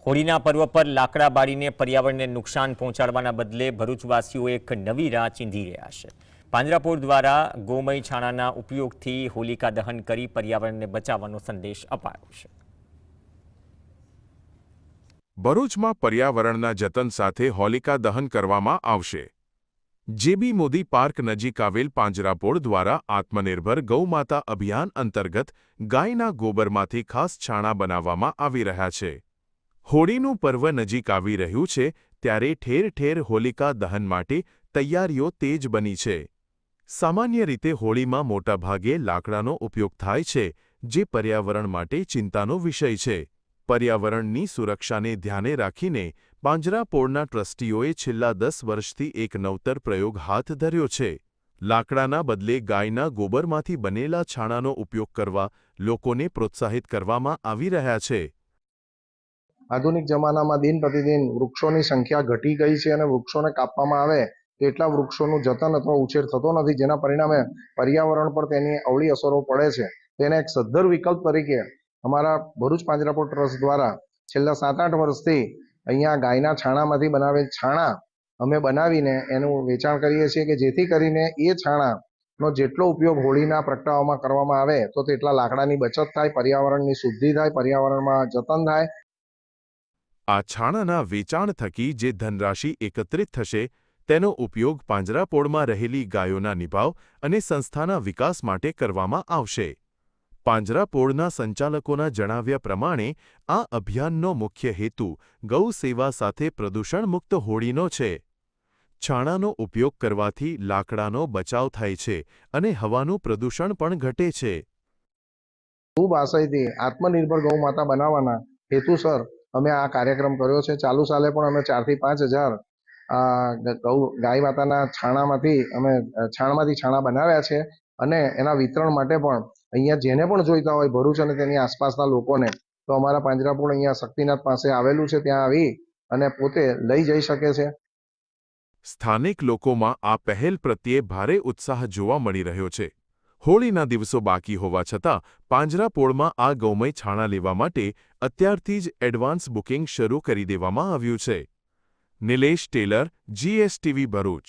હોળીના પર્વ પર લાકડા બાળીને પર્યાવરણને નુકસાન પહોંચાડવાના બદલે ભરૂચવાસીઓ એક નવી રાહ ચીંધી રહ્યા છે। પાંજરાપોળ દ્વારા ગૌમય છાણાના ઉપયોગથી હોલિકા દહન કરી પર્યાવરણને બચાવવાનો સંદેશ અપાયો છે। ભરૂચમાં પર્યાવરણના જતન સાથે હોલિકા દહન કરવામાં આવશે। જેબી મોદી પાર્ક નજીક આવેલ પાંજરાપોળ દ્વારા આત્મનિર્ભર ગૌમાતા અભિયાન અંતર્ગત ગાયના ગોબરમાંથી ખાસ છાણા બનાવવામાં આવી રહ્યા છે। હોળીનું પર્વ નજીક આવી રહ્યું છે ત્યારે ઠેર ઠેર હોલિકા દહન માટે તૈયારીઓ તેજ બની છે। સામાન્ય રીતે હોળીમાં મોટાભાગે લાકડાનો ઉપયોગ થાય છે, જે પર્યાવરણ માટે ચિંતાનો વિષય છે। પર્યાવરણની સુરક્ષાને ધ્યાને રાખીને પાંજરાપોળના ટ્રસ્ટીઓએ છેલ્લા 10 વર્ષથી એક નવતર પ્રયોગ હાથ ધર્યો છે। લાકડાના બદલે ગાયના ગોબરમાંથી બનેલા છાણાનો ઉપયોગ કરવા લોકોને પ્રોત્સાહિત કરવામાં આવી રહ્યા છે। આધુનિક જમાનામાં દિન પ્રતિદિન વૃક્ષોની સંખ્યા ઘટી ગઈ છે અને વૃક્ષોને કાપવામાં આવે તો એટલા વૃક્ષોનું જતન અથવા ઉછેર થતો નથી, જેના પરિણામે પર્યાવરણ પર તેની અવળી અસરો પડે છે। તેને એક સદ્ધર વિકલ્પ તરીકે અમારા ભરૂચ પાંજરાપોળ ટ્રસ્ટ દ્વારા છેલ્લા 7-8 વર્ષથી અહીંયા ગાયના છાણામાંથી બનાવેલ છાણા અમે બનાવીને એનું વેચાણ કરીએ છીએ કે જેથી કરીને એ છાણાનો જેટલો ઉપયોગ હોળીના પ્રગટાવામાં કરવામાં આવે તો તેટલા લાકડાની બચત થાય, પર્યાવરણની શુદ્ધિ થાય, પર્યાવરણમાં જતન થાય। આ છાણાના વેચાણ થકી જે ધનરાશિ એકત્રિત થશે તેનો ઉપયોગ પાંજરાપોળમાં રહેલી ગાયોના નિભાવ અને સંસ્થાના વિકાસ માટે કરવામાં આવશે। પાંજરાપોળના સંચાલકોના જણાવ્યા પ્રમાણે આ અભિયાનનો મુખ્ય હેતુ ગૌ સેવા સાથે પ્રદૂષણમુક્ત હોળીનો છે। છાણાનો ઉપયોગ કરવાથી લાકડાનો બચાવ થાય છે અને હવાનું પ્રદૂષણ પણ ઘટે છે। ખૂબ આશયથી આત્મનિર્ભર ગૌ માતા બનાવવાના હેતુસર અમે આ કાર્યક્રમ કર્યો છે। ચાલુ સાલે પણ અમે 4 થી 5 હજાર ગાય માતાના છાણમાંથી છાણા બનાવ્યા છે અને એના વિતરણ માટે પણ અહીંયા જેને પણ જોઈતા હોય ભરૂચ અને તેની આસપાસના લોકોને તો અમારા પાંજરાપોળ અહીંયા શક્તિનાથ પાસે આવેલું છે, ત્યાં આવી અને પોતે લઈ જઈ શકે છે। સ્થાનિક લોકોમાં આ પહેલ પ્રત્યે ભારે ઉત્સાહ જોવા મળી રહ્યો છે। હોળીના દિવસો બાકી હોવા છતાં પાંજરાપોળમાં આ ગૌમય છાણા લેવા માટે અત્યારથી જ એડવાન્સ બુકિંગ શરૂ કરી દેવામાં આવ્યું છે। નિલેશ ટેલર, GSTV ભરૂચ।